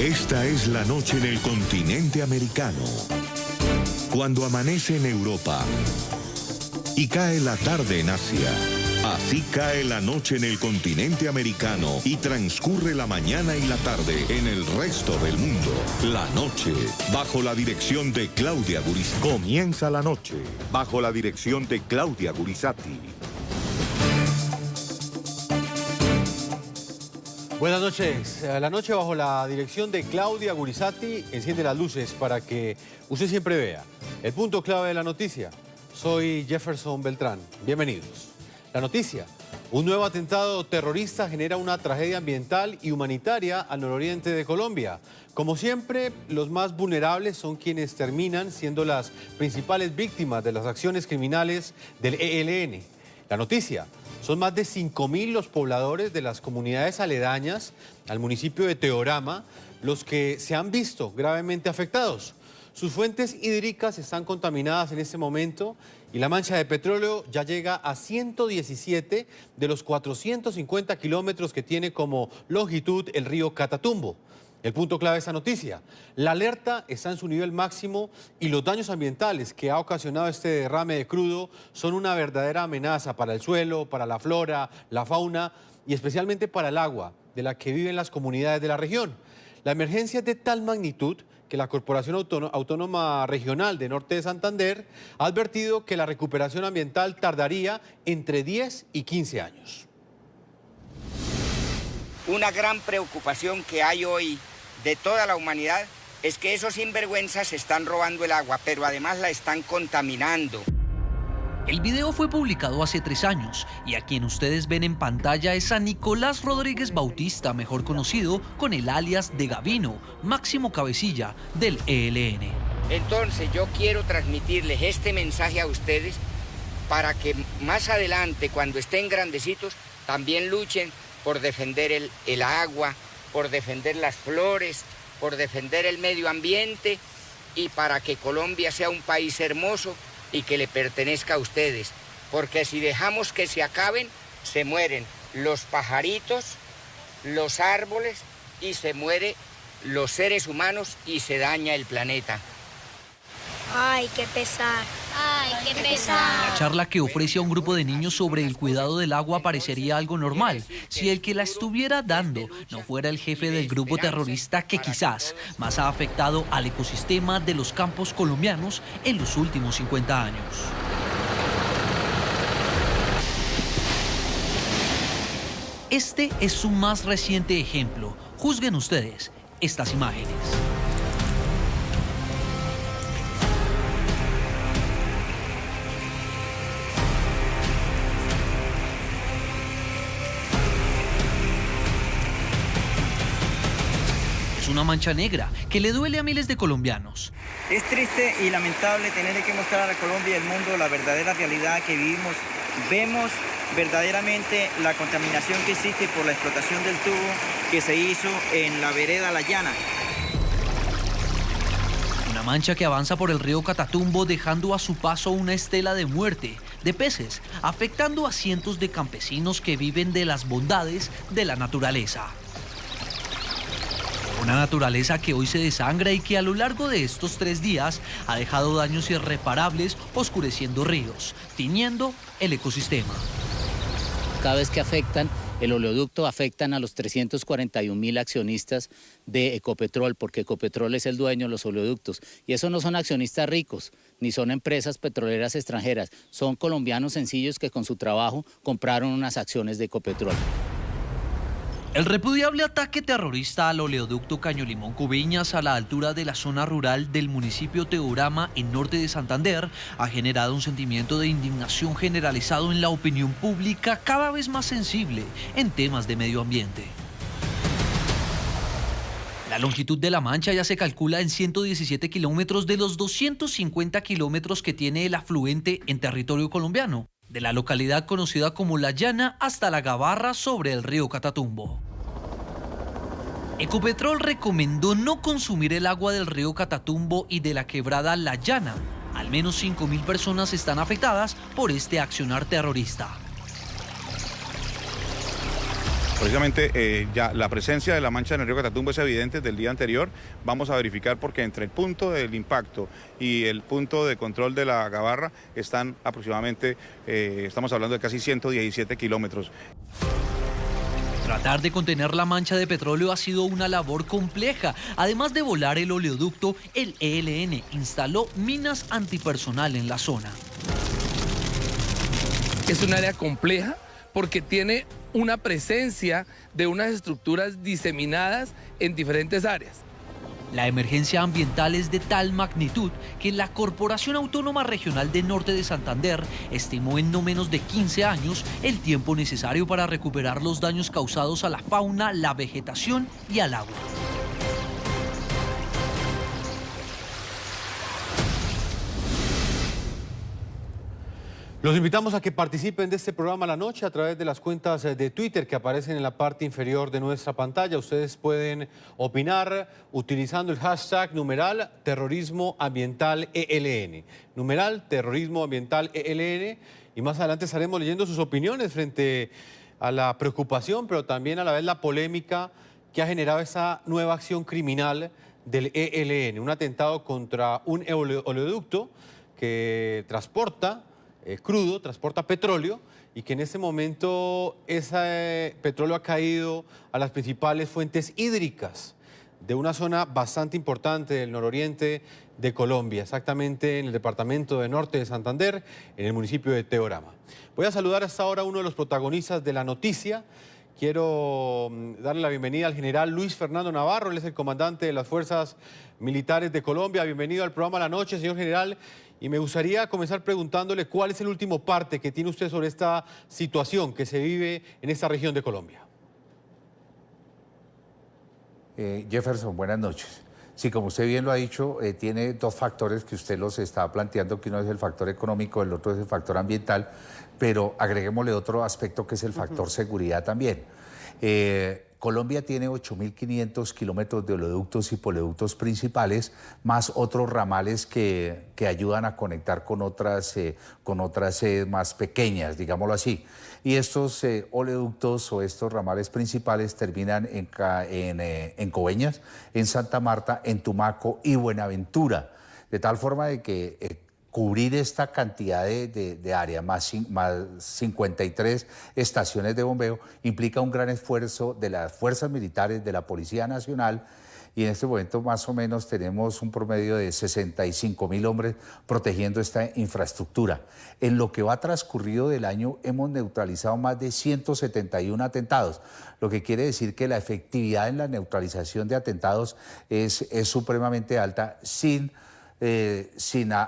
Esta es la noche en el continente americano. Cuando amanece en Europa y cae la tarde en Asia. Así cae la noche en el continente americano y transcurre la mañana y la tarde en el resto del mundo. La noche, bajo la dirección de Claudia Gurizati. Comienza la noche, bajo la dirección de Claudia Gurizati. Buenas noches. La noche bajo la dirección de Claudia Gurizati enciende las luces para que usted siempre vea el punto clave de la noticia. Soy Jefferson Beltrán. Bienvenidos. La noticia: un nuevo atentado terrorista genera una tragedia ambiental y humanitaria al nororiente de Colombia. Como siempre, los más vulnerables son quienes terminan siendo las principales víctimas de las acciones criminales del ELN. La noticia: son más de 5.000 los pobladores de las comunidades aledañas al municipio de Teorama los que se han visto gravemente afectados. Sus fuentes hídricas están contaminadas en este momento y la mancha de petróleo ya llega a 117 de los 450 kilómetros que tiene como longitud el río Catatumbo. El punto clave de esta noticia: la alerta está en su nivel máximo y los daños ambientales que ha ocasionado este derrame de crudo son una verdadera amenaza para el suelo, para la flora, la fauna y especialmente para el agua de la que viven las comunidades de la región. La emergencia es de tal magnitud que la Corporación Autónoma Regional de Norte de Santander ha advertido que la recuperación ambiental tardaría entre 10 y 15 años. Una gran preocupación que hay hoy de toda la humanidad es que esos sinvergüenzas están robando el agua, pero además la están contaminando. El video fue publicado hace 3 años y a quien ustedes ven en pantalla es a Nicolás Rodríguez Bautista, mejor conocido con el alias de Gavino, máximo cabecilla del ELN. Entonces yo quiero transmitirles este mensaje a ustedes para que más adelante, cuando estén grandecitos, también luchen por defender el agua, por defender las flores, por defender el medio ambiente y para que Colombia sea un país hermoso y que le pertenezca a ustedes. Porque si dejamos que se acaben, se mueren los pajaritos, los árboles y se mueren los seres humanos y se daña el planeta. Ay, qué pesar. Ay, qué pesar. La charla que ofrece a un grupo de niños sobre el cuidado del agua parecería algo normal si el que la estuviera dando no fuera el jefe del grupo terrorista que quizás más ha afectado al ecosistema de los campos colombianos en los últimos 50 años. Este es su más reciente ejemplo. Juzguen ustedes estas imágenes. Una mancha negra que le duele a miles de colombianos. Es triste y lamentable tener que mostrar a Colombia y al mundo la verdadera realidad que vivimos. Vemos verdaderamente la contaminación que existe por la explotación del tubo que se hizo en la vereda La Llana. Una mancha que avanza por el río Catatumbo dejando a su paso una estela de muerte de peces, afectando a cientos de campesinos que viven de las bondades de la naturaleza. Una naturaleza que hoy se desangra y que a lo largo de estos 3 días ha dejado daños irreparables, oscureciendo ríos, tiñendo el ecosistema. Cada vez que afectan el oleoducto, afectan a los 341.000 accionistas de Ecopetrol, porque Ecopetrol es el dueño de los oleoductos. Y esos no son accionistas ricos, ni son empresas petroleras extranjeras, son colombianos sencillos que con su trabajo compraron unas acciones de Ecopetrol. El repudiable ataque terrorista al oleoducto Caño-Limón-Cubiñas a la altura de la zona rural del municipio Teorama en norte de Santander ha generado un sentimiento de indignación generalizado en la opinión pública cada vez más sensible en temas de medio ambiente. La longitud de la mancha ya se calcula en 117 kilómetros de los 250 kilómetros que tiene el afluente en territorio colombiano, de la localidad conocida como La Llana hasta La Gabarra sobre el río Catatumbo. Ecopetrol recomendó no consumir el agua del río Catatumbo y de la quebrada La Llana. Al menos 5.000 personas están afectadas por este accionar terrorista. Precisamente ya la presencia de la mancha en el río Catatumbo es evidente desde el día anterior. Vamos a verificar porque entre el punto del impacto y el punto de control de la Gabarra están aproximadamente, estamos hablando de casi 117 kilómetros. Tratar de contener la mancha de petróleo ha sido una labor compleja. Además de volar el oleoducto, el ELN instaló minas antipersonal en la zona. Es un área compleja porque tiene una presencia de unas estructuras diseminadas en diferentes áreas. La emergencia ambiental es de tal magnitud que la Corporación Autónoma Regional de Norte de Santander estimó en no menos de 15 años el tiempo necesario para recuperar los daños causados a la fauna, la vegetación y al agua. Los invitamos a que participen de este programa la noche a través de las cuentas de Twitter que aparecen en la parte inferior de nuestra pantalla. Ustedes pueden opinar utilizando el hashtag numeral terrorismo ambiental ELN. Numeral terrorismo ambiental ELN. Y más adelante estaremos leyendo sus opiniones frente a la preocupación, pero también a la vez la polémica que ha generado esa nueva acción criminal del ELN. Un atentado contra un oleoducto que transporta crudo, transporta petróleo y que en este momento ese petróleo ha caído a las principales fuentes hídricas de una zona bastante importante del nororiente de Colombia, exactamente en el departamento de Norte de Santander, en el municipio de Teorama. Voy a saludar hasta ahora a uno de los protagonistas de la noticia. Quiero darle la bienvenida al general Luis Fernando Navarro, él es el comandante de las Fuerzas Militares de Colombia. Bienvenido al programa La Noche, señor general. Y me gustaría comenzar preguntándole cuál es el último parte que tiene usted sobre esta situación que se vive en esta región de Colombia. Jefferson, buenas noches. Sí, como usted bien lo ha dicho, tiene dos factores que usted los está planteando, que uno es el factor económico, el otro es el factor ambiental, pero agreguémosle otro aspecto que es el factor seguridad también. Colombia tiene 8.500 kilómetros de oleoductos y poleoductos principales, más otros ramales que ayudan a conectar con otras más pequeñas, digámoslo así. Y estos oleoductos o estos ramales principales terminan en Coveñas, en Santa Marta, en Tumaco y Buenaventura. De tal forma de que cubrir esta cantidad de área, más 53 estaciones de bombeo, implica un gran esfuerzo de las fuerzas militares, de la Policía Nacional, y en este momento más o menos tenemos un promedio de 65.000 hombres protegiendo esta infraestructura. En lo que va transcurrido del año hemos neutralizado más de 171 atentados, lo que quiere decir que la efectividad en la neutralización de atentados es supremamente alta, sin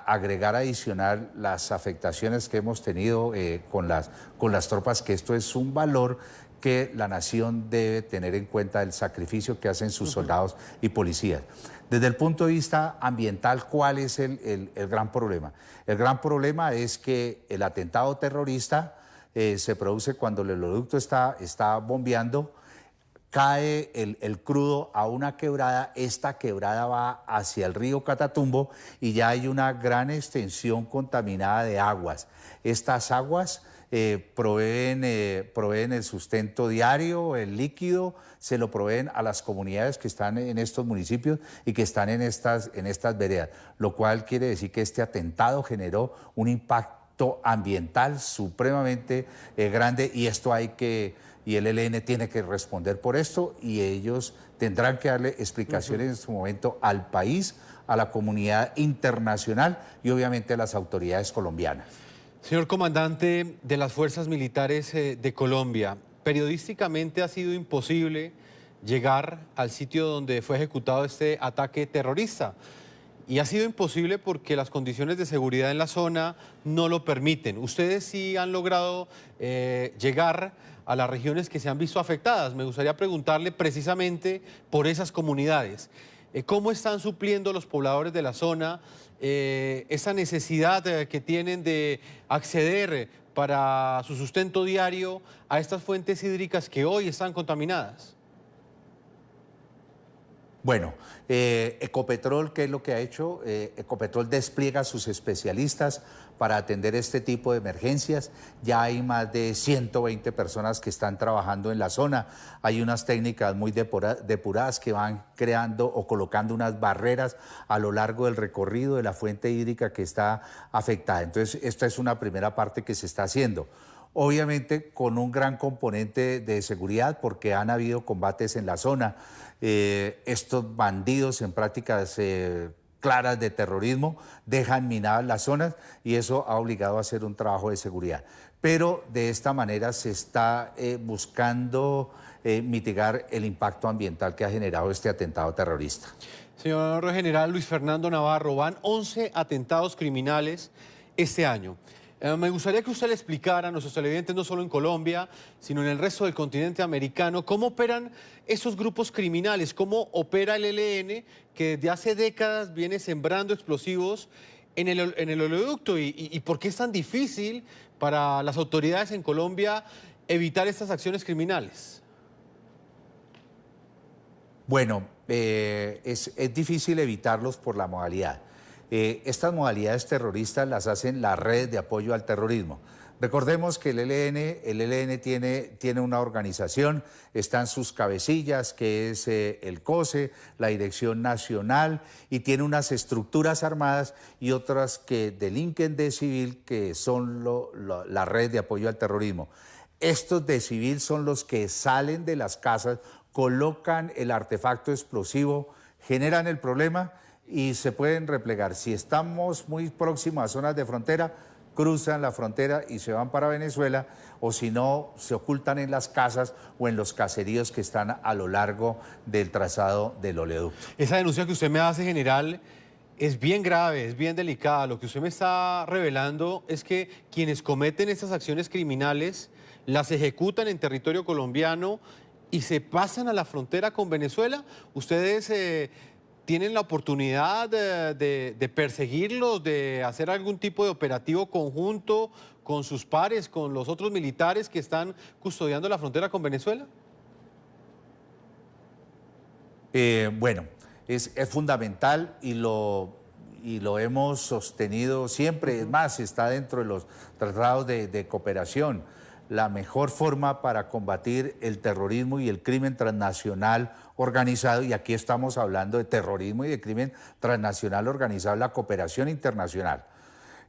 agregar adicional las afectaciones que hemos tenido con las tropas, que esto es un valor que la nación debe tener en cuenta, el sacrificio que hacen sus soldados y policías. Desde el punto de vista ambiental, ¿cuál es el gran problema? El gran problema es que el atentado terrorista se produce cuando el oleoducto está bombeando, cae el crudo a una quebrada, esta quebrada va hacia el río Catatumbo y ya hay una gran extensión contaminada de aguas. Estas aguas proveen el sustento diario, el líquido, se lo proveen a las comunidades que están en estos municipios y que están en estas veredas, lo cual quiere decir que este atentado generó un impacto ambiental supremamente grande, y y el ELN tiene que responder por esto, y ellos tendrán que darle explicaciones en su momento al país, a la comunidad internacional y obviamente a las autoridades colombianas. Señor comandante de las Fuerzas Militares de Colombia, periodísticamente ha sido imposible llegar al sitio donde fue ejecutado este ataque terrorista. Y ha sido imposible porque las condiciones de seguridad en la zona no lo permiten. Ustedes sí han logrado llegar a las regiones que se han visto afectadas. Me gustaría preguntarle precisamente por esas comunidades. ¿Cómo están supliendo los pobladores de la zona esa necesidad que tienen de acceder para su sustento diario a estas fuentes hídricas que hoy están contaminadas? Bueno, Ecopetrol, ¿qué es lo que ha hecho? Ecopetrol despliega a sus especialistas para atender este tipo de emergencias. Ya hay más de 120 personas que están trabajando en la zona. Hay unas técnicas muy depuradas que van creando o colocando unas barreras a lo largo del recorrido de la fuente hídrica que está afectada. Entonces, esta es una primera parte que se está haciendo. Obviamente con un gran componente de seguridad porque han habido combates en la zona. Estos bandidos en prácticas claras de terrorismo dejan minadas las zonas y eso ha obligado a hacer un trabajo de seguridad. Pero de esta manera se está buscando mitigar el impacto ambiental que ha generado este atentado terrorista. Señor General Luis Fernando Navarro, van 11 atentados criminales este año. Me gustaría que usted le explicara a nuestros televidentes, no solo en Colombia, sino en el resto del continente americano, cómo operan esos grupos criminales, cómo opera el ELN, que desde hace décadas viene sembrando explosivos en el oleoducto y por qué es tan difícil para las autoridades en Colombia evitar estas acciones criminales. Bueno, es difícil evitarlos por la modalidad. Estas modalidades terroristas las hacen las redes de apoyo al terrorismo. Recordemos que el ELN tiene una organización, están sus cabecillas, que es el COSE, la Dirección Nacional, y tiene unas estructuras armadas y otras que delinquen de civil, que son la red de apoyo al terrorismo. Estos de civil son los que salen de las casas, colocan el artefacto explosivo, generan el problema y se pueden replegar. Si estamos muy próximos a zonas de frontera, cruzan la frontera y se van para Venezuela, o si no, se ocultan en las casas o en los caseríos que están a lo largo del trazado del oleoducto. Esa denuncia que usted me hace, general, es bien grave, es bien delicada. Lo que usted me está revelando es que quienes cometen estas acciones criminales las ejecutan en territorio colombiano y se pasan a la frontera con Venezuela. Ustedes ¿tienen la oportunidad de perseguirlos, de hacer algún tipo de operativo conjunto con sus pares, con los otros militares que están custodiando la frontera con Venezuela? Bueno, es fundamental y lo hemos sostenido siempre. Es más, está dentro de los tratados de cooperación. La mejor forma para combatir el terrorismo y el crimen transnacional organizado, y aquí estamos hablando de terrorismo y de crimen transnacional organizado, la cooperación internacional.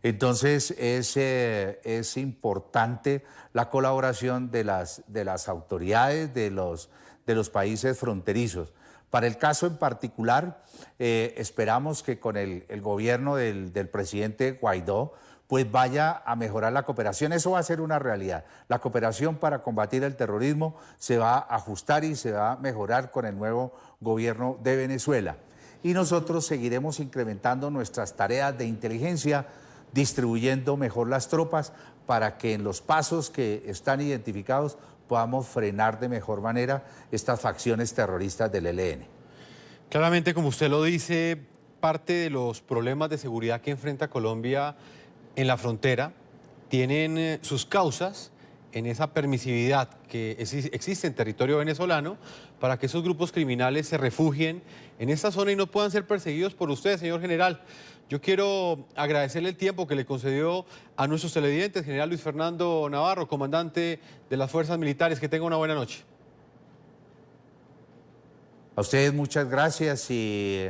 Entonces es importante la colaboración de las autoridades de los países fronterizos. Para el caso en particular, esperamos que con el gobierno del presidente Guaidó pues vaya a mejorar la cooperación. Eso va a ser una realidad. La cooperación para combatir el terrorismo se va a ajustar y se va a mejorar con el nuevo gobierno de Venezuela. Y nosotros seguiremos incrementando nuestras tareas de inteligencia, distribuyendo mejor las tropas para que en los pasos que están identificados podamos frenar de mejor manera estas facciones terroristas del ELN. Claramente, como usted lo dice, parte de los problemas de seguridad que enfrenta Colombia en la frontera tienen sus causas en esa permisividad que existe en territorio venezolano para que esos grupos criminales se refugien en esta zona y no puedan ser perseguidos por usted, señor general. Yo quiero agradecerle el tiempo que le concedió a nuestros televidentes, general Luis Fernando Navarro, comandante de las Fuerzas Militares. Que tenga una buena noche. A ustedes muchas gracias y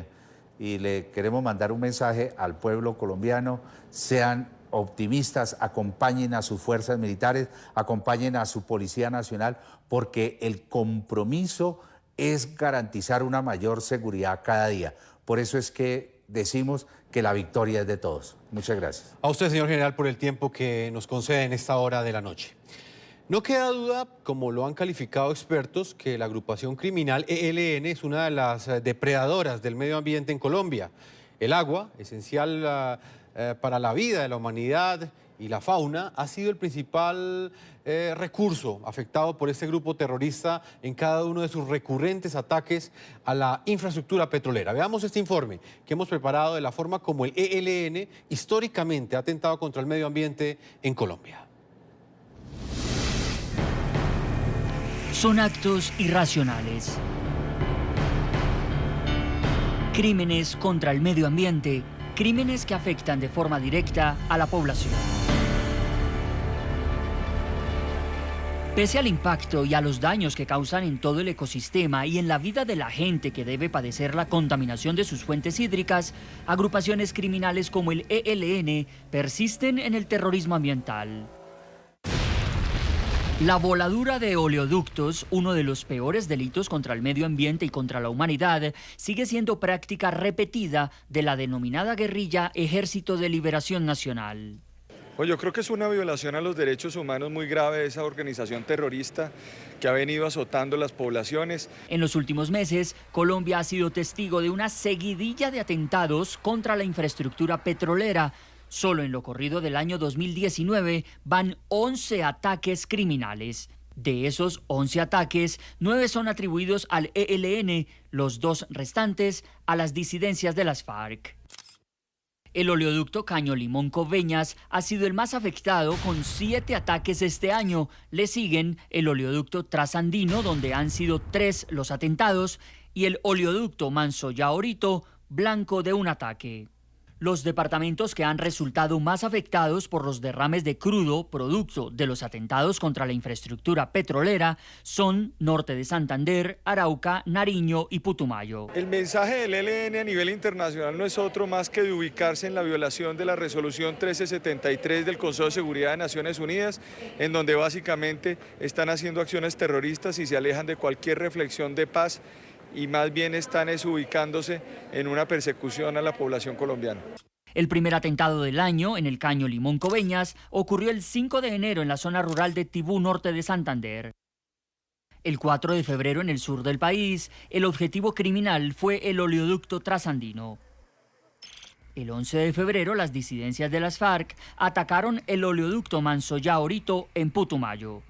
le queremos mandar un mensaje al pueblo colombiano. Sean optimistas, acompañen a sus fuerzas militares, acompañen a su Policía Nacional, porque el compromiso es garantizar una mayor seguridad cada día. Por eso es que decimos que la victoria es de todos. Muchas gracias. A usted, señor general, por el tiempo que nos concede en esta hora de la noche. No queda duda, como lo han calificado expertos, que la agrupación criminal ELN es una de las depredadoras del medio ambiente en Colombia. El agua, esencial para la vida de la humanidad y la fauna, ha sido el principal recurso afectado por este grupo terrorista en cada uno de sus recurrentes ataques a la infraestructura petrolera. Veamos este informe que hemos preparado de la forma como el ELN históricamente ha atentado contra el medio ambiente en Colombia. Son actos irracionales. Crímenes contra el medio ambiente, crímenes que afectan de forma directa a la población. Pese al impacto y a los daños que causan en todo el ecosistema y en la vida de la gente que debe padecer la contaminación de sus fuentes hídricas, agrupaciones criminales como el ELN persisten en el terrorismo ambiental. La voladura de oleoductos, uno de los peores delitos contra el medio ambiente y contra la humanidad, sigue siendo práctica repetida de la denominada guerrilla Ejército de Liberación Nacional. Pues yo creo que es una violación a los derechos humanos muy grave de esa organización terrorista que ha venido azotando las poblaciones. En los últimos meses, Colombia ha sido testigo de una seguidilla de atentados contra la infraestructura petrolera. Solo en lo corrido del año 2019 van 11 ataques criminales. De esos 11 ataques, 9 son atribuidos al ELN, los 2 restantes a las disidencias de las FARC. El oleoducto Caño Limón Coveñas ha sido el más afectado con 7 ataques este año. Le siguen el oleoducto Trasandino, donde han sido 3 los atentados, y el oleoducto Mansoya-Orito, blanco de un ataque. Los departamentos que han resultado más afectados por los derrames de crudo producto de los atentados contra la infraestructura petrolera son Norte de Santander, Arauca, Nariño y Putumayo. El mensaje del ELN a nivel internacional no es otro más que de ubicarse en la violación de la resolución 1373 del Consejo de Seguridad de Naciones Unidas, en donde básicamente están haciendo acciones terroristas y se alejan de cualquier reflexión de paz, y más bien están ubicándose en una persecución a la población colombiana. El primer atentado del año en el Caño Limón Coveñas ocurrió el 5 de enero en la zona rural de Tibú, norte de Santander. El 4 de febrero en el sur del país, el objetivo criminal fue el oleoducto Trasandino. El 11 de febrero, las disidencias de las FARC atacaron el oleoducto Mansoya-Orito en Putumayo.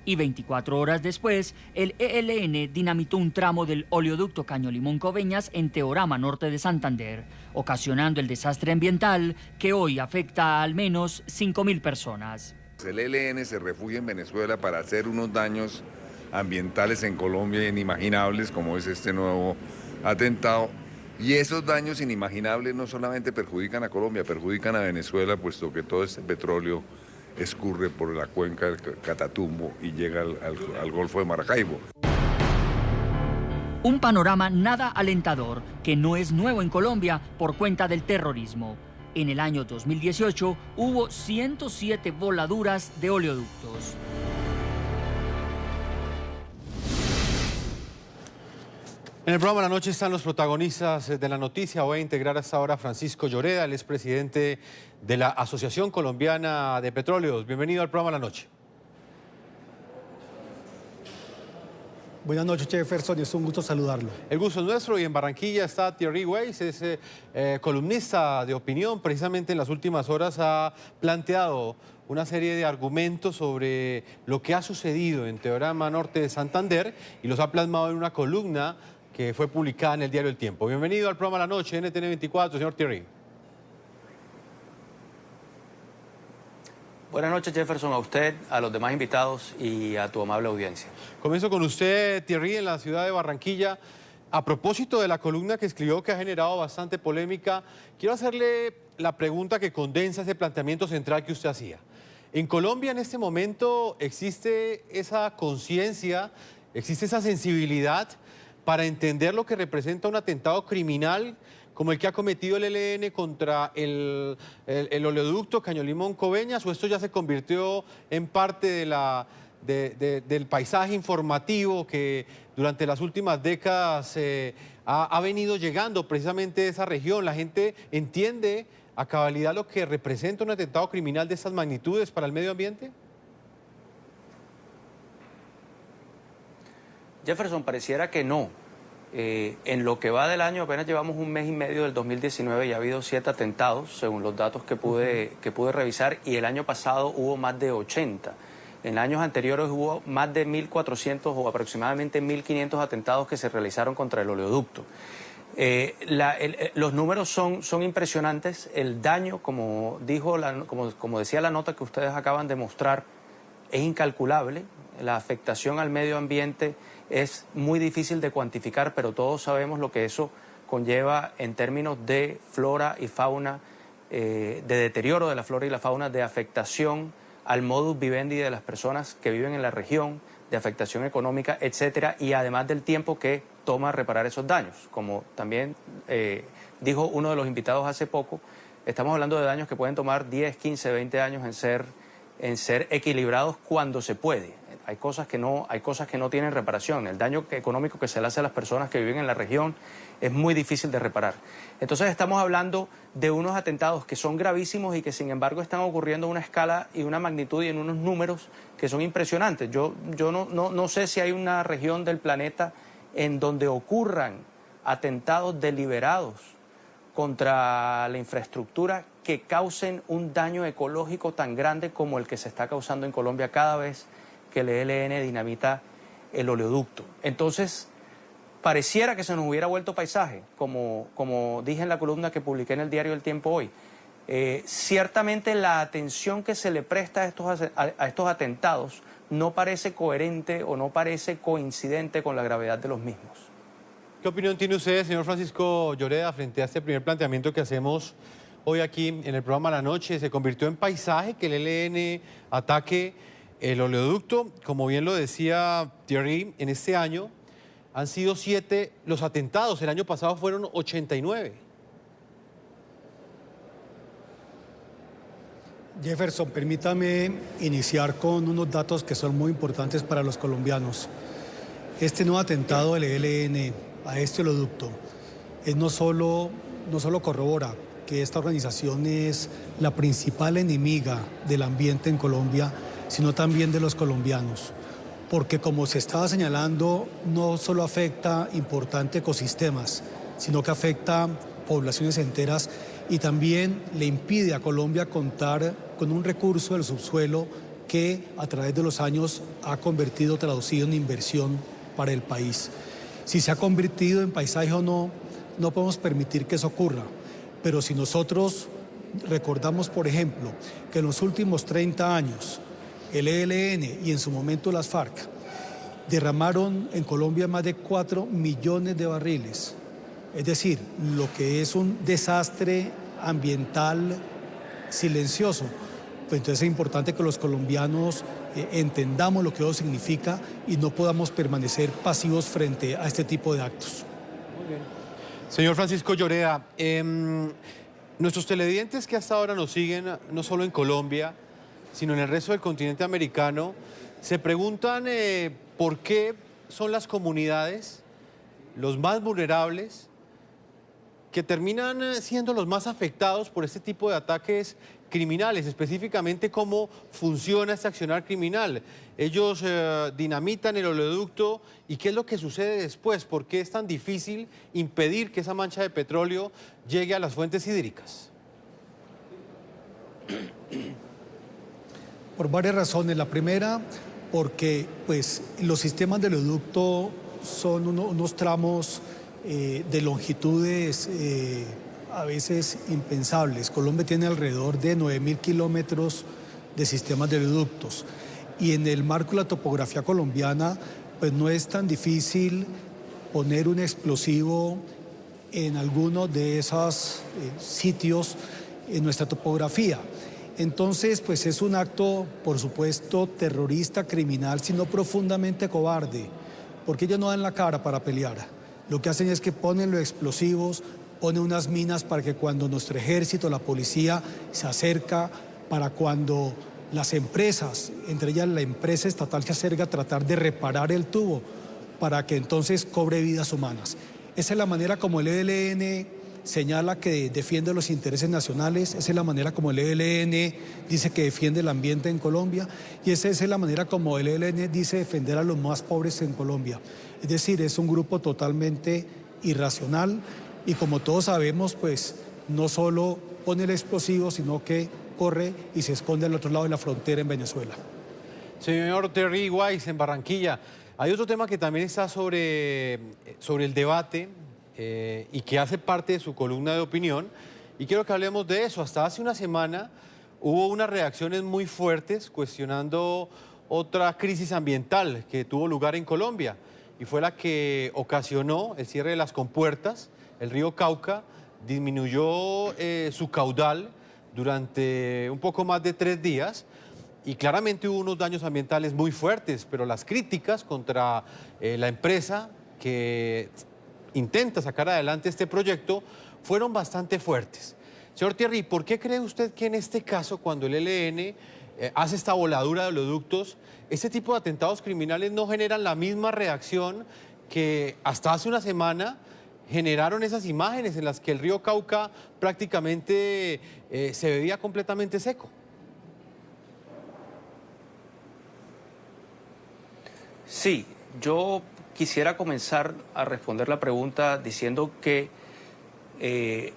Y 24 horas después, el ELN dinamitó un tramo del oleoducto Caño Limón Coveñas en Teorama, norte de Santander, ocasionando el desastre ambiental que hoy afecta a al menos 5.000 personas. El ELN se refugia en Venezuela para hacer unos daños ambientales en Colombia inimaginables, como es este nuevo atentado. Y esos daños inimaginables no solamente perjudican a Colombia, perjudican a Venezuela, puesto que todo este petróleo escurre por la cuenca del Catatumbo y llega al Golfo de Maracaibo. Un panorama nada alentador que no es nuevo en Colombia por cuenta del terrorismo. En el año 2018 hubo 107 voladuras de oleoductos. En el programa de la noche están los protagonistas de la noticia. Voy a integrar hasta ahora a Francisco Lloreda, el expresidente de la Asociación Colombiana de Petróleos. Bienvenido al programa de la noche. Buenas noches, Jefferson, es un gusto saludarlo. El gusto es nuestro y en Barranquilla está Thierry Weiss, es columnista de opinión. Precisamente en las últimas horas ha planteado una serie de argumentos sobre lo que ha sucedido en Teorama Norte de Santander y los ha plasmado en una columna que fue publicada en el diario El Tiempo. Bienvenido al programa de la noche, NTN 24, señor Thierry. Buenas noches, Jefferson, a usted, a los demás invitados y a tu amable audiencia. Comienzo con usted, Thierry, en la ciudad de Barranquilla. A propósito de la columna que escribió, que ha generado bastante polémica, quiero hacerle la pregunta que condensa ese planteamiento central que usted hacía. En Colombia en este momento existe esa conciencia, existe esa sensibilidad para entender lo que representa un atentado criminal como el que ha cometido el ELN contra el oleoducto Caño Limón Coveñas, o esto ya se convirtió en parte del paisaje informativo que durante las últimas décadas ha venido llegando precisamente a esa región? ¿La gente entiende a cabalidad lo que representa un atentado criminal de estas magnitudes para el medio ambiente? Jefferson, pareciera que no. En lo que va del año, apenas llevamos un mes y medio del 2019 y ha habido 7 atentados, según los datos que pude revisar, y el año pasado hubo más de 80. En años anteriores hubo más de 1.400 o aproximadamente 1.500 atentados que se realizaron contra el oleoducto. Los números son impresionantes. El daño, como decía la nota que ustedes acaban de mostrar, es incalculable. La afectación al medio ambiente es muy difícil de cuantificar, pero todos sabemos lo que eso conlleva en términos de flora y fauna, de deterioro de la flora y la fauna, de afectación al modus vivendi de las personas que viven en la región, de afectación económica, etcétera, y además del tiempo que toma reparar esos daños. Como también dijo uno de los invitados hace poco, estamos hablando de daños que pueden tomar 10, 15, 20 años en ser equilibrados cuando se puede. Hay cosas que no tienen reparación. El daño económico que se le hace a las personas que viven en la región es muy difícil de reparar. Entonces estamos hablando de unos atentados que son gravísimos y que sin embargo están ocurriendo a una escala y una magnitud y en unos números que son impresionantes. Yo no sé si hay una región del planeta en donde ocurran atentados deliberados contra la infraestructura que causen un daño ecológico tan grande como el que se está causando en Colombia cada vez que el ELN dinamita el oleoducto. Entonces, pareciera que se nos hubiera vuelto paisaje, como dije en la columna que publiqué en el diario El Tiempo hoy. Ciertamente la atención que se le presta a estos atentados no parece coherente o no parece coincidente con la gravedad de los mismos. ¿Qué opinión tiene usted, señor Francisco Lloreda, frente a este primer planteamiento que hacemos hoy aquí en el programa La Noche? ¿Se convirtió en paisaje que el ELN ataque el oleoducto? Como bien lo decía Thierry, en este año han sido 7 los atentados, el año pasado fueron 89. Jefferson, permítame iniciar con unos datos que son muy importantes para los colombianos. Este nuevo atentado del ELN a este oleoducto no solo corrobora que esta organización es la principal enemiga del ambiente en Colombia, sino también de los colombianos. Porque como se estaba señalando, no solo afecta importantes ecosistemas, sino que afecta poblaciones enteras y también le impide a Colombia contar con un recurso del subsuelo que a través de los años ha traducido en inversión para el país. Si se ha convertido en paisaje o no, no podemos permitir que eso ocurra. Pero si nosotros recordamos, por ejemplo, que en los últimos 30 años el ELN y en su momento las FARC derramaron en Colombia más de 4 millones de barriles. Es decir, lo que es un desastre ambiental silencioso. Pues entonces es importante que los colombianos entendamos lo que eso significa y no podamos permanecer pasivos frente a este tipo de actos. Muy bien. Señor Francisco Lloreda, nuestros televidentes que hasta ahora nos siguen, no solo en Colombia, sino en el resto del continente americano, se preguntan por qué son las comunidades los más vulnerables que terminan siendo los más afectados por este tipo de ataques criminales, específicamente cómo funciona este accionar criminal. Ellos dinamitan el oleoducto y ¿qué es lo que sucede después? ¿Por qué es tan difícil impedir que esa mancha de petróleo llegue a las fuentes hídricas? Por varias razones. La primera, porque pues, los sistemas de oleoducto son unos tramos de longitudes a veces impensables. Colombia tiene alrededor de 9.000 kilómetros de sistemas de oleoductos y en el marco de la topografía colombiana pues no es tan difícil poner un explosivo en alguno de esos sitios en nuestra topografía. Entonces, pues es un acto, por supuesto, terrorista, criminal, sino profundamente cobarde, porque ellos no dan la cara para pelear. Lo que hacen es que ponen los explosivos, ponen unas minas para que cuando nuestro ejército, la policía, se acerca, para cuando las empresas, entre ellas la empresa estatal, se acerca a tratar de reparar el tubo, para que entonces cobre vidas humanas. Esa es la manera como el ELN señala que defiende los intereses nacionales, esa es la manera como el ELN dice que defiende el ambiente en Colombia y esa es la manera como el ELN dice defender a los más pobres en Colombia. Es decir, es un grupo totalmente irracional y como todos sabemos, pues no solo pone el explosivo, sino que corre y se esconde al otro lado de la frontera en Venezuela. Señor Thierry Weiss, en Barranquilla, hay otro tema que también está sobre el debate y que hace parte de su columna de opinión, y quiero que hablemos de eso. Hasta hace una semana hubo unas reacciones muy fuertes cuestionando otra crisis ambiental que tuvo lugar en Colombia, y fue la que ocasionó el cierre de las compuertas. El río Cauca disminuyó su caudal durante un poco más de 3 días y claramente hubo unos daños ambientales muy fuertes, pero las críticas contra la empresa que intenta sacar adelante este proyecto fueron bastante fuertes. Señor Thierry, ¿por qué cree usted que en este caso, cuando el ELN hace esta voladura de oleoductos, este tipo de atentados criminales no generan la misma reacción que hasta hace una semana generaron esas imágenes en las que el río Cauca prácticamente se veía completamente seco? Sí, yo quisiera comenzar a responder la pregunta diciendo que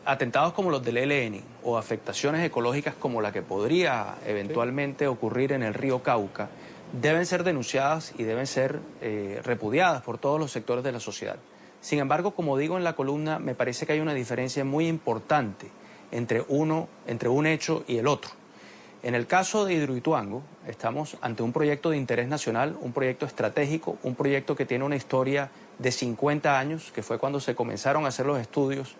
atentados como los del ELN o afectaciones ecológicas como la que podría eventualmente ocurrir en el río Cauca deben ser denunciadas y deben ser repudiadas por todos los sectores de la sociedad. Sin embargo, como digo en la columna, me parece que hay una diferencia muy importante entre un hecho y el otro. En el caso de Hidroituango, estamos ante un proyecto de interés nacional, un proyecto estratégico, un proyecto que tiene una historia de 50 años, que fue cuando se comenzaron a hacer los estudios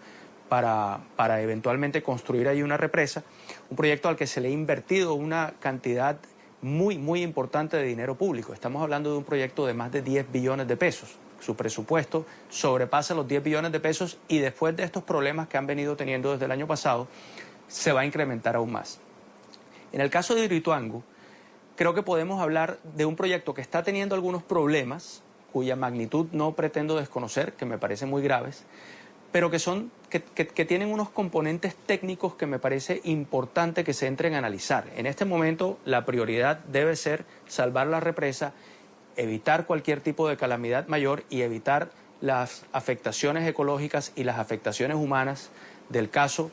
para eventualmente construir ahí una represa, un proyecto al que se le ha invertido una cantidad muy importante de dinero público. Estamos hablando de un proyecto de más de 10 billones de pesos. Su presupuesto sobrepasa los 10 billones de pesos y después de estos problemas que han venido teniendo desde el año pasado, se va a incrementar aún más. En el caso de Hidroituango, creo que podemos hablar de un proyecto que está teniendo algunos problemas, cuya magnitud no pretendo desconocer, que me parecen muy graves, pero que tienen unos componentes técnicos que me parece importante que se entren a analizar. En este momento, la prioridad debe ser salvar la represa, evitar cualquier tipo de calamidad mayor y evitar las afectaciones ecológicas y las afectaciones humanas del caso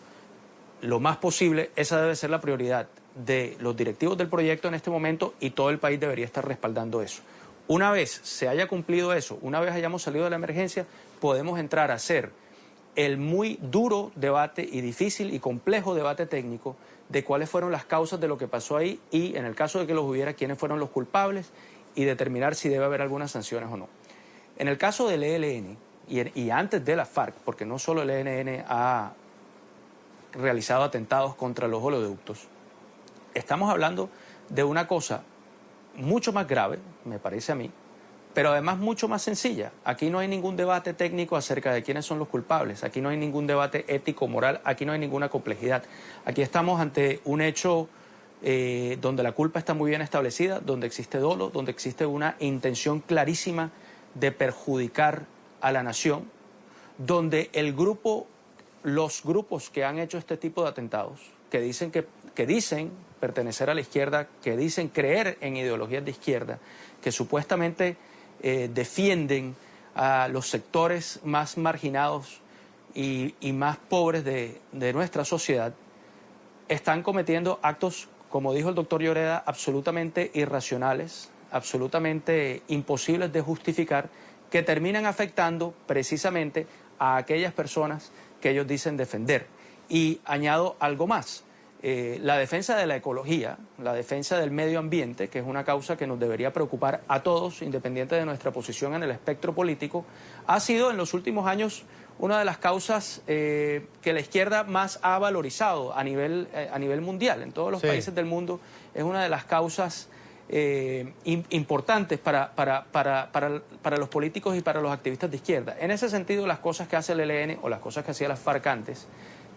lo más posible. Esa debe ser la prioridad de los directivos del proyecto en este momento y todo el país debería estar respaldando eso. Una vez se haya cumplido eso, una vez hayamos salido de la emergencia, podemos entrar a hacer el muy duro debate y difícil y complejo debate técnico de cuáles fueron las causas de lo que pasó ahí y, en el caso de que los hubiera, quiénes fueron los culpables y determinar si debe haber algunas sanciones o no. En el caso del ELN y antes de la FARC, porque no solo el ELN ha realizado atentados contra los oleoductos, estamos hablando de una cosa mucho más grave, me parece a mí, pero además mucho más sencilla. Aquí no hay ningún debate técnico acerca de quiénes son los culpables, aquí no hay ningún debate ético-moral, aquí no hay ninguna complejidad. Aquí estamos ante un hecho donde la culpa está muy bien establecida, donde existe dolo, donde existe una intención clarísima de perjudicar a la nación, donde los grupos que han hecho este tipo de atentados, que dicen pertenecer a la izquierda, que dicen creer en ideologías de izquierda, que supuestamente defienden a los sectores más marginados y más pobres de nuestra sociedad, están cometiendo actos, como dijo el doctor Lloreda, absolutamente irracionales, absolutamente imposibles de justificar, que terminan afectando precisamente a aquellas personas que ellos dicen defender. Y añado algo más. La defensa de la ecología, la defensa del medio ambiente, que es una causa que nos debería preocupar a todos, independiente de nuestra posición en el espectro político, ha sido en los últimos años una de las causas que la izquierda más ha valorizado a nivel mundial. En todos los países del mundo es una de las causas importantes para los políticos y para los activistas de izquierda. En ese sentido, las cosas que hace el ELN o las cosas que hacía las FARC antes,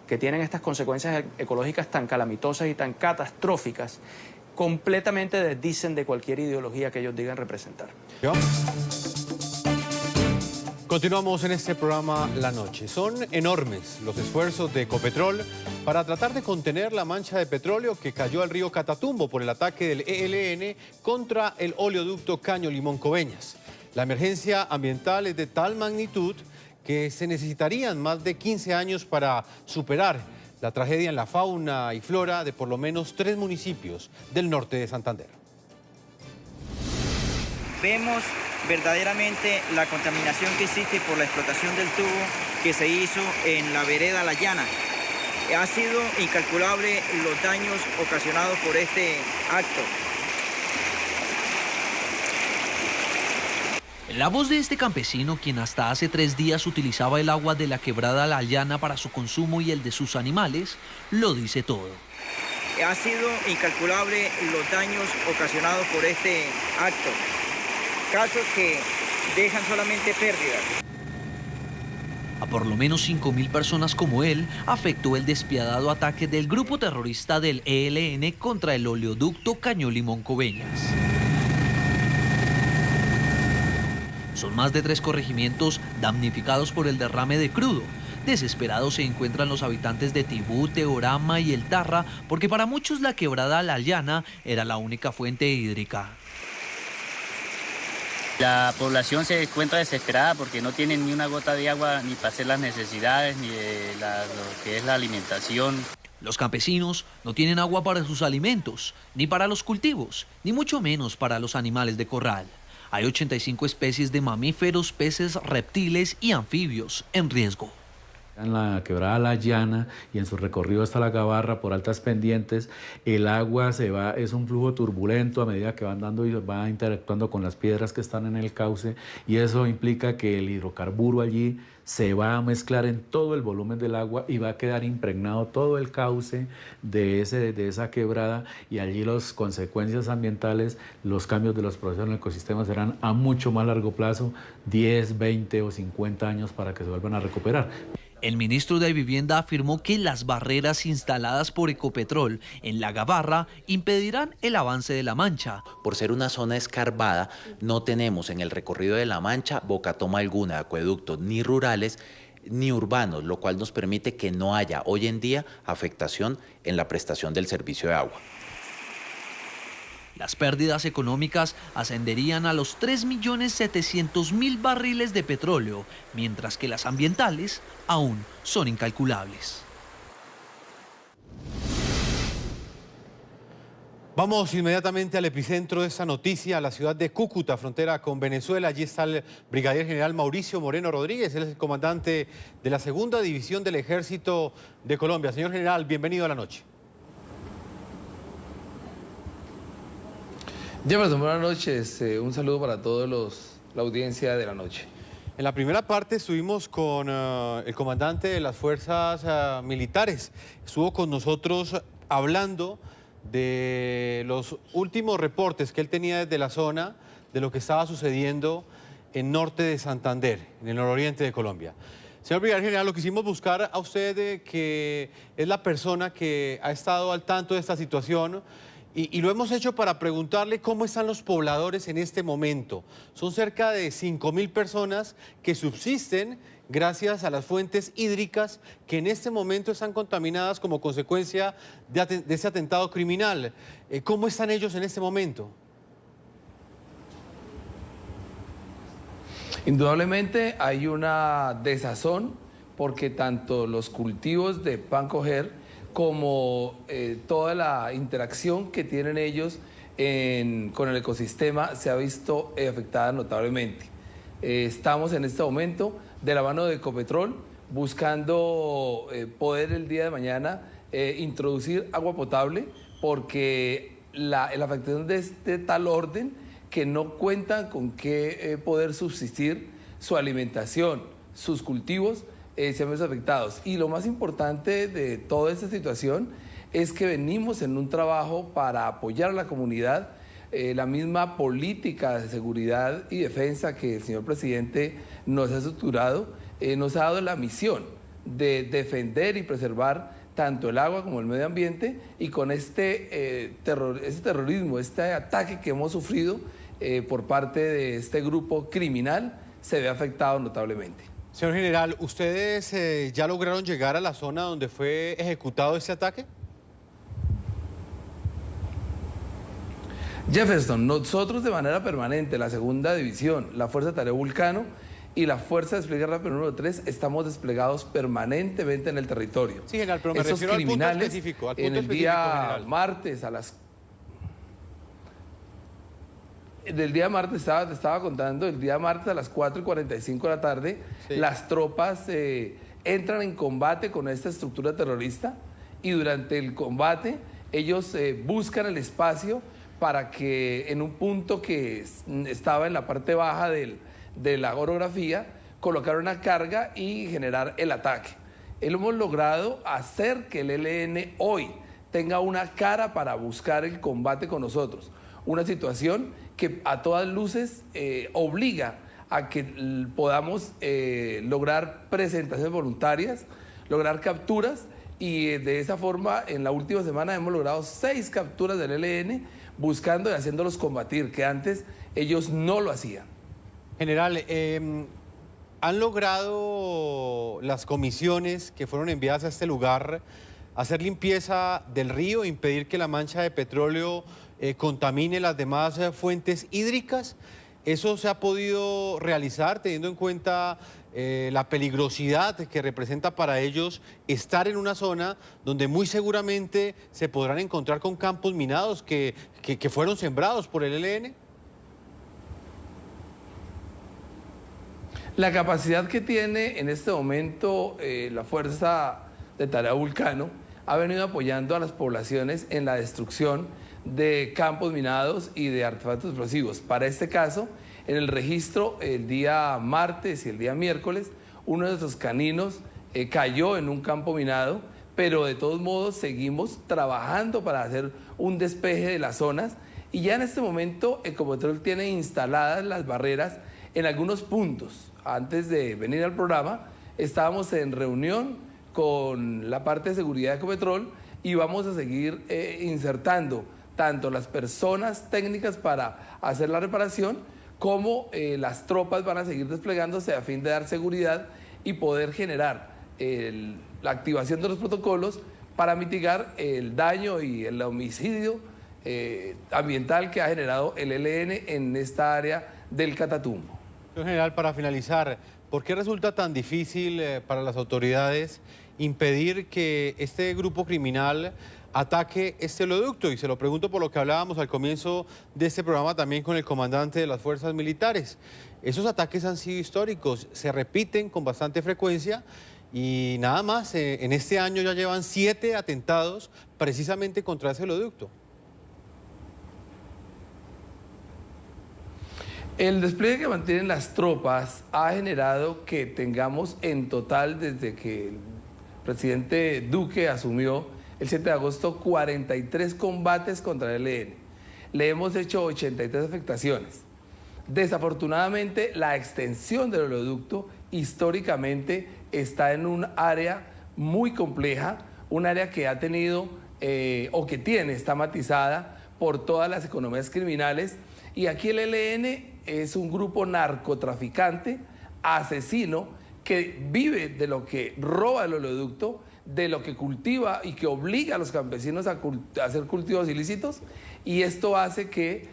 que tienen estas consecuencias ecológicas tan calamitosas y tan catastróficas, completamente desdicen de cualquier ideología que ellos digan representar. Continuamos en este programa La Noche. Son enormes los esfuerzos de Ecopetrol para tratar de contener la mancha de petróleo que cayó al río Catatumbo por el ataque del ELN contra el oleoducto Caño Limón Coveñas. La emergencia ambiental es de tal magnitud que se necesitarían más de 15 años para superar la tragedia en la fauna y flora de por lo menos 3 municipios del norte de Santander. Vemos verdaderamente la contaminación que existe por la explotación del tubo que se hizo en la vereda La Llana. Ha sido incalculable los daños ocasionados por este acto. La voz de este campesino, quien hasta hace 3 días utilizaba el agua de la quebrada La Llana para su consumo y el de sus animales, lo dice todo. Ha sido incalculable los daños ocasionados por este acto, casos que dejan solamente pérdidas. A por lo menos 5.000 personas como él afectó el despiadado ataque del grupo terrorista del ELN contra el oleoducto Caño-Limón-Coveñas. Son más de 3 corregimientos damnificados por el derrame de crudo. Desesperados se encuentran los habitantes de Tibú, Teorama y El Tarra, porque para muchos la quebrada La Llana era la única fuente hídrica. La población se encuentra desesperada porque no tienen ni una gota de agua ni para hacer las necesidades, ni de lo que es la alimentación. Los campesinos no tienen agua para sus alimentos, ni para los cultivos, ni mucho menos para los animales de corral. Hay 85 especies de mamíferos, peces, reptiles y anfibios en riesgo. En la quebrada La Llana y en su recorrido hasta la Gabarra por altas pendientes, el agua es un flujo turbulento a medida que va andando y va interactuando con las piedras que están en el cauce, y eso implica que el hidrocarburo allí se va a mezclar en todo el volumen del agua y va a quedar impregnado todo el cauce de esa quebrada, y allí las consecuencias ambientales, los cambios de los procesos en el ecosistema serán a mucho más largo plazo, 10, 20 o 50 años para que se vuelvan a recuperar. El ministro de Vivienda afirmó que las barreras instaladas por Ecopetrol en la Gabarra impedirán el avance de la Mancha. Por ser una zona escarbada, no tenemos en el recorrido de la Mancha bocatoma alguna de acueductos, ni rurales ni urbanos, lo cual nos permite que no haya hoy en día afectación en la prestación del servicio de agua. Las pérdidas económicas ascenderían a los 3.700.000 barriles de petróleo, mientras que las ambientales aún son incalculables. Vamos inmediatamente al epicentro de esta noticia, a la ciudad de Cúcuta, frontera con Venezuela. Allí está el brigadier general Mauricio Moreno Rodríguez, él es el comandante de la Segunda División del Ejército de Colombia. Señor general, bienvenido a la noche. Jefferson, buenas noches. Un saludo para todos la audiencia de la noche. En la primera parte estuvimos con el comandante de las fuerzas militares. Estuvo con nosotros hablando de los últimos reportes que él tenía desde la zona de lo que estaba sucediendo en norte de Santander, en el nororiente de Colombia. Señor brigadier general, lo quisimos buscar a usted, que es la persona que ha estado al tanto de esta situación. Y lo hemos hecho para preguntarle cómo están los pobladores en este momento. Son cerca de 5.000 personas que subsisten gracias a las fuentes hídricas que en este momento están contaminadas como consecuencia de ese atentado criminal. ¿Cómo están ellos en este momento? Indudablemente hay una desazón porque tanto los cultivos de pan coger como toda la interacción que tienen ellos con el ecosistema se ha visto afectada notablemente. Estamos en este momento de la mano de Ecopetrol buscando poder el día de mañana introducir agua potable, porque la afectación de tal orden que no cuentan con qué poder subsistir su alimentación, sus cultivos, se han visto afectados. Y lo más importante de toda esta situación es que venimos en un trabajo para apoyar a la comunidad. La misma política de seguridad y defensa que el señor presidente nos ha estructurado, nos ha dado la misión de defender y preservar tanto el agua como el medio ambiente, y con este terrorismo, este ataque que hemos sufrido por parte de este grupo criminal, se ve afectado notablemente. Señor general, ¿ustedes ya lograron llegar a la zona donde fue ejecutado este ataque? Jefferson, nosotros de manera permanente, la Segunda División, la Fuerza Tarea Vulcano y la Fuerza de Despliegue Rápido número 3, estamos desplegados permanentemente en el territorio. Sí, general, pero me refiero al punto específico. Al punto en el día martes del día martes, te estaba contando, el día martes a las 4:45 de la tarde, sí, las tropas entran en combate con esta estructura terrorista, y durante el combate ellos buscan el espacio para que en un punto que estaba en la parte baja del de la orografía, colocar una carga y generar el ataque. Hemos logrado hacer que el ELN hoy tenga una cara para buscar el combate con nosotros. Una situación que a todas luces obliga a que podamos lograr presentaciones voluntarias, lograr capturas, y de esa forma en la última semana hemos logrado 6 capturas del ELN buscando y haciéndolos combatir, que antes ellos no lo hacían. General, ¿han logrado las comisiones que fueron enviadas a este lugar hacer limpieza del río, impedir que la mancha de petróleo contamine las demás fuentes hídricas? ¿Eso se ha podido realizar teniendo en cuenta la peligrosidad que representa para ellos estar en una zona donde muy seguramente se podrán encontrar con campos minados que fueron sembrados por el ELN? La capacidad que tiene en este momento la Fuerza de Tarea Vulcano ha venido apoyando a las poblaciones en la destrucción de campos minados y de artefactos explosivos. Para este caso, en el registro, el día martes y el día miércoles, uno de nuestros caninos cayó en un campo minado, pero de todos modos seguimos trabajando para hacer un despeje de las zonas, y ya en este momento Ecopetrol tiene instaladas las barreras en algunos puntos. Antes de venir al programa, estábamos en reunión con la parte de seguridad de Ecopetrol y vamos a seguir insertando tanto las personas técnicas para hacer la reparación como las tropas van a seguir desplegándose a fin de dar seguridad y poder generar la activación de los protocolos para mitigar el daño y el homicidio ambiental que ha generado el ELN en esta área del Catatumbo. General, para finalizar, ¿por qué resulta tan difícil para las autoridades impedir que este grupo criminal ataque este oleoducto? Y se lo pregunto por lo que hablábamos al comienzo de este programa también con el comandante de las fuerzas militares. Esos ataques han sido históricos, se repiten con bastante frecuencia y nada más, en este año ya llevan 7 atentados precisamente contra ese oleoducto. El despliegue que mantienen las tropas ha generado que tengamos en total, desde que el presidente Duque asumió el 7 de agosto, 43 combates contra el ELN. Le hemos hecho 83 afectaciones. Desafortunadamente, la extensión del oleoducto históricamente está en un área muy compleja, un área que ha tenido está matizada por todas las economías criminales, y aquí el ELN es un grupo narcotraficante, asesino, que vive de lo que roba el oleoducto, de lo que cultiva y que obliga a los campesinos a hacer cultivos ilícitos, y esto hace que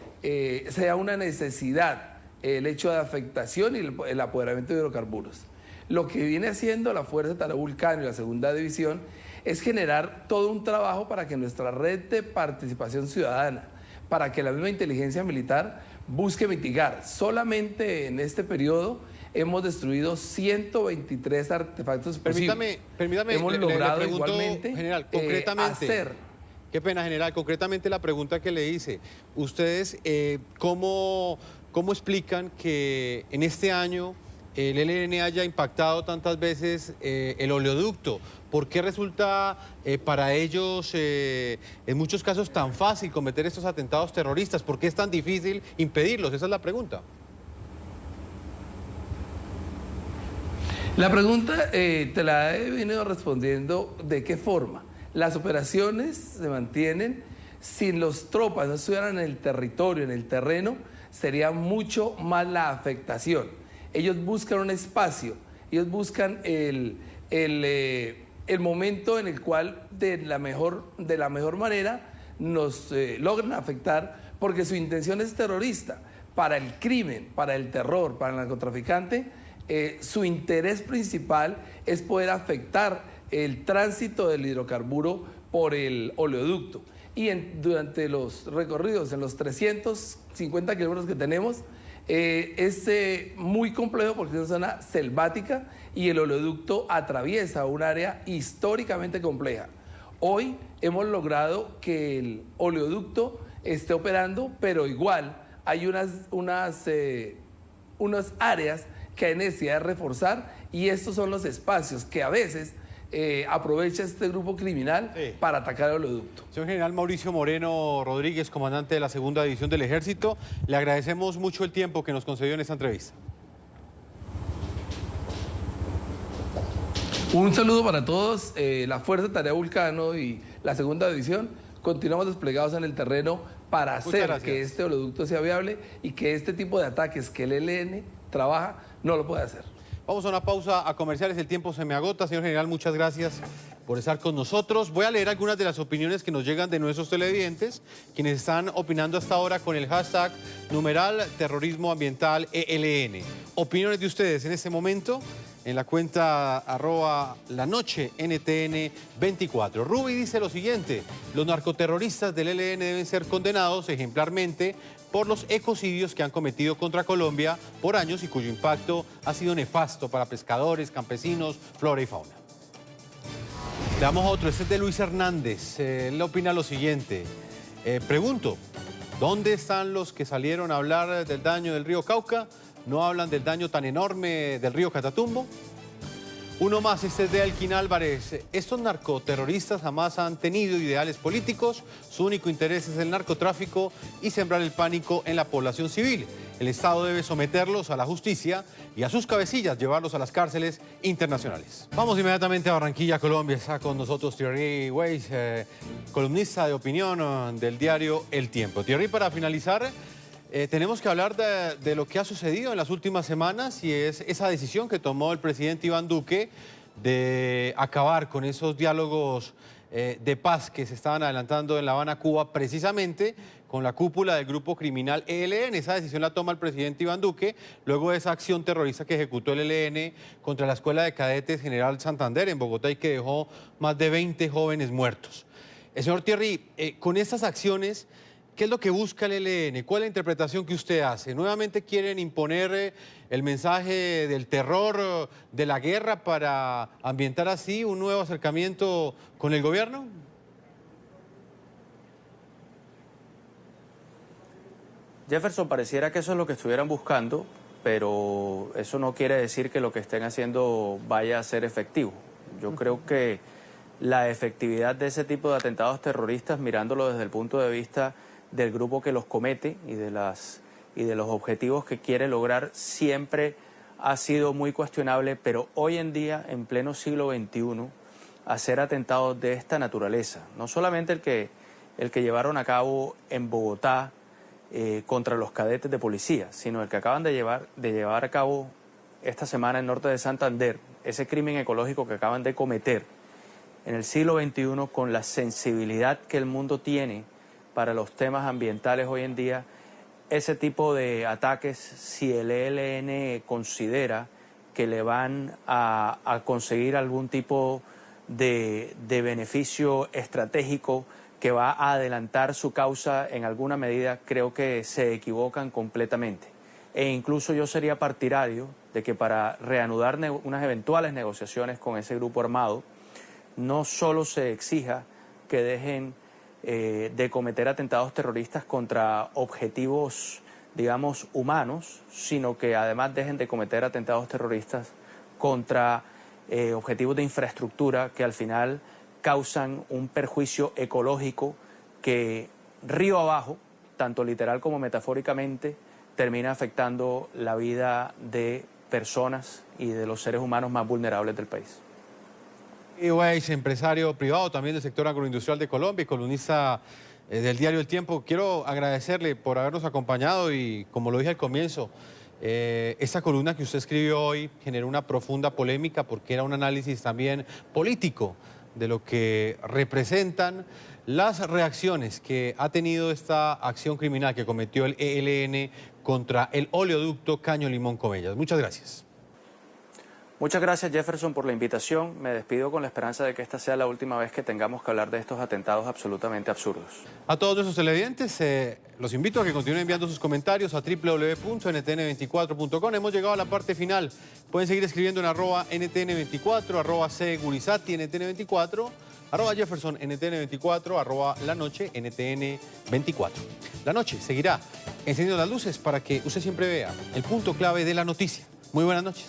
sea una necesidad el hecho de afectación y el apoderamiento de hidrocarburos. Lo que viene haciendo la Fuerza de Tarea Vulcano y la Segunda División es generar todo un trabajo para que nuestra red de participación ciudadana, para que la misma inteligencia militar busque mitigar. Solamente en este periodo hemos destruido 123 artefactos explosivos. Permítame, hemos logrado le pregunto, igualmente general, concretamente, hacer. Qué pena, general, concretamente la pregunta que le hice. Ustedes, ¿cómo explican que en este año el ELN haya impactado tantas veces el oleoducto? ¿Por qué resulta para ellos en muchos casos tan fácil cometer estos atentados terroristas? ¿Por qué es tan difícil impedirlos? Esa es la pregunta. La pregunta te la he venido respondiendo de qué forma. Las operaciones se mantienen, si los tropas no estuvieran en el territorio, en el terreno, sería mucho más la afectación. Ellos buscan un espacio, ellos buscan el momento en el cual de la mejor manera nos logran afectar, porque su intención es terrorista. Para el crimen, para el terror, para el narcotraficante, su interés principal es poder afectar el tránsito del hidrocarburo por el oleoducto. Y durante los recorridos, en los 350 kilómetros que tenemos, es muy complejo porque es una zona selvática y el oleoducto atraviesa un área históricamente compleja. Hoy hemos logrado que el oleoducto esté operando, pero igual hay unas unas áreas que hay necesidad de reforzar, y estos son los espacios que a veces aprovecha este grupo criminal para atacar al oleoducto. Señor General Mauricio Moreno Rodríguez, comandante de la Segunda División del Ejército, le agradecemos mucho el tiempo que nos concedió en esta entrevista. Un saludo para todos. La Fuerza Tarea Vulcano y la Segunda División continuamos desplegados en el terreno para hacer que este oleoducto sea viable y que este tipo de ataques que el ELN trabaja no lo pueda hacer. Vamos a una pausa a comerciales, el tiempo se me agota. Señor General, muchas gracias por estar con nosotros. Voy a leer algunas de las opiniones que nos llegan de nuestros televidentes, quienes están opinando hasta ahora con el hashtag #terrorismo ambiental ELN. Opiniones de ustedes en este momento en la cuenta @lanocheNTN24. Ruby dice lo siguiente: los narcoterroristas del ELN deben ser condenados ejemplarmente por los ecocidios que han cometido contra Colombia por años y cuyo impacto ha sido nefasto para pescadores, campesinos, flora y fauna. Le damos otro, este es de Luis Hernández. Él opina lo siguiente. Pregunto, ¿dónde están los que salieron a hablar del daño del río Cauca? ¿No hablan del daño tan enorme del río Catatumbo? Uno más, este es de Elkin Álvarez. Estos narcoterroristas jamás han tenido ideales políticos. Su único interés es el narcotráfico y sembrar el pánico en la población civil. El Estado debe someterlos a la justicia y a sus cabecillas llevarlos a las cárceles internacionales. Vamos inmediatamente a Barranquilla, Colombia. Está con nosotros Thierry Weiss, columnista de opinión del diario El Tiempo. Thierry, para finalizar, tenemos que hablar de lo que ha sucedido en las últimas semanas, y es esa decisión que tomó el presidente Iván Duque de acabar con esos diálogos de paz que se estaban adelantando en La Habana, Cuba, precisamente con la cúpula del grupo criminal ELN. Esa decisión la toma el presidente Iván Duque luego de esa acción terrorista que ejecutó el ELN contra la Escuela de Cadetes General Santander en Bogotá y que dejó más de 20 jóvenes muertos. Señor Thierry, con estas acciones, ¿qué es lo que busca el ELN? ¿Cuál es la interpretación que usted hace? ¿Nuevamente quieren imponer el mensaje del terror, de la guerra, para ambientar así un nuevo acercamiento con el gobierno? Jefferson, pareciera que eso es lo que estuvieran buscando, pero eso no quiere decir que lo que estén haciendo vaya a ser efectivo. Yo creo que la efectividad de ese tipo de atentados terroristas, mirándolo desde el punto de vista del grupo que los comete y de los objetivos que quiere lograr, siempre ha sido muy cuestionable, pero hoy en día, en pleno siglo XXI, hacer atentados de esta naturaleza, no solamente el que llevaron a cabo en Bogotá contra los cadetes de policía, sino el que acaban de llevar a cabo esta semana en norte de Santander, ese crimen ecológico que acaban de cometer en el siglo XXI, con la sensibilidad que el mundo tiene para los temas ambientales hoy en día. Ese tipo de ataques, si el ELN considera que le van a conseguir algún tipo de beneficio estratégico que va a adelantar su causa en alguna medida, creo que se equivocan completamente. E incluso yo sería partidario de que para reanudar unas eventuales negociaciones con ese grupo armado, no solo se exija que dejen de cometer atentados terroristas contra objetivos, digamos, humanos, sino que además dejen de cometer atentados terroristas contra objetivos de infraestructura que al final causan un perjuicio ecológico que río abajo, tanto literal como metafóricamente, termina afectando la vida de personas y de los seres humanos más vulnerables del país. Weiss, empresario privado también del sector agroindustrial de Colombia y columnista del diario El Tiempo, quiero agradecerle por habernos acompañado y, como lo dije al comienzo, esta columna que usted escribió hoy generó una profunda polémica porque era un análisis también político de lo que representan las reacciones que ha tenido esta acción criminal que cometió el ELN contra el oleoducto Caño Limón Coveñas. Muchas gracias. Muchas gracias, Jefferson, por la invitación. Me despido con la esperanza de que esta sea la última vez que tengamos que hablar de estos atentados absolutamente absurdos. A todos nuestros televidentes, los invito a que continúen enviando sus comentarios a www.ntn24.com. Hemos llegado a la parte final. Pueden seguir escribiendo en @NTN24, @CGurizati, NTN24, @Jefferson, NTN24, @La Noche, NTN24. La Noche seguirá encendiendo las luces para que usted siempre vea el punto clave de la noticia. Muy buenas noches.